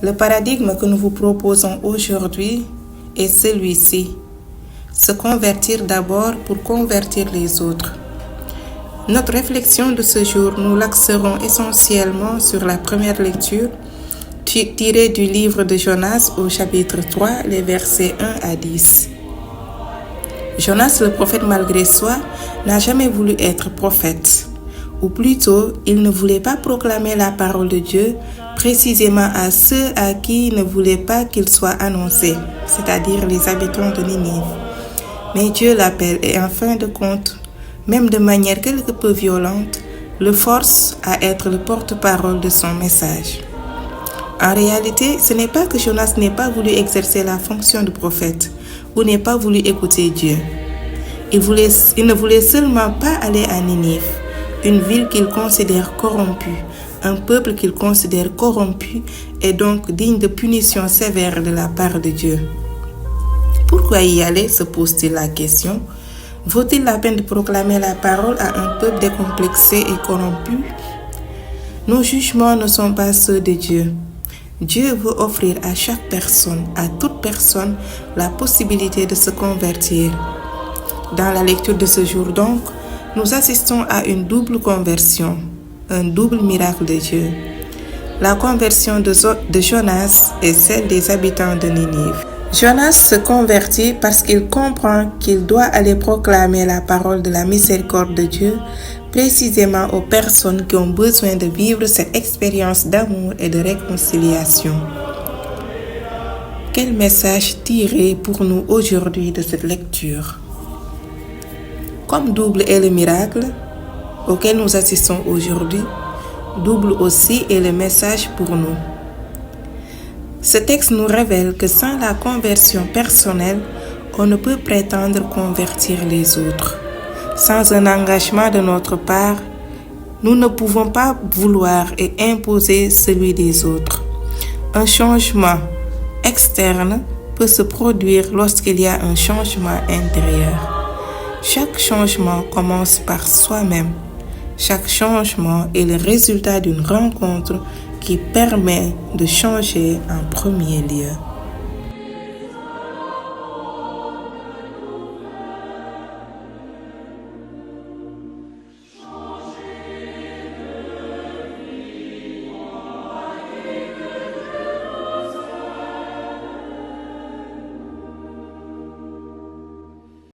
Le paradigme que nous vous proposons aujourd'hui est celui-ci. Se convertir d'abord pour convertir les autres. Notre réflexion de ce jour, nous l'axerons essentiellement sur la première lecture tirée du livre de Jonas au chapitre 3, les versets 1 à 10. Jonas, le prophète malgré soi, n'a jamais voulu être prophète. Ou plutôt, il ne voulait pas proclamer la parole de Dieu précisément à ceux à qui il ne voulait pas qu'il soit annoncé, c'est-à-dire les habitants de Ninive. Mais Dieu l'appelle et en fin de compte, même de manière quelque peu violente, le force à être le porte-parole de son message. En réalité, ce n'est pas que Jonas n'ait pas voulu exercer la fonction de prophète ou n'ait pas voulu écouter Dieu. Il ne voulait seulement pas aller à Ninive, une ville qu'il considère corrompue, un peuple qu'il considère corrompu et donc digne de punition sévère de la part de Dieu. Pourquoi y aller, se pose-t-il la question? Vaut-il la peine de proclamer la parole à un peuple décomplexé et corrompu? Nos jugements ne sont pas ceux de Dieu. Dieu veut offrir à chaque personne, à toute personne, la possibilité de se convertir. Dans la lecture de ce jour donc, nous assistons à une double conversion, un double miracle de Dieu. La conversion de Jonas et celle des habitants de Ninive. Jonas se convertit parce qu'il comprend qu'il doit aller proclamer la parole de la miséricorde de Dieu précisément aux personnes qui ont besoin de vivre cette expérience d'amour et de réconciliation. Quel message tirer pour nous aujourd'hui de cette lecture? Comme double est le miracle auquel nous assistons aujourd'hui, double aussi est le message pour nous. Ce texte nous révèle que sans la conversion personnelle, on ne peut prétendre convertir les autres. Sans un engagement de notre part, nous ne pouvons pas vouloir et imposer celui des autres. Un changement externe peut se produire lorsqu'il y a un changement intérieur. Chaque changement commence par soi-même. Chaque changement est le résultat d'une rencontre qui permet de changer en premier lieu.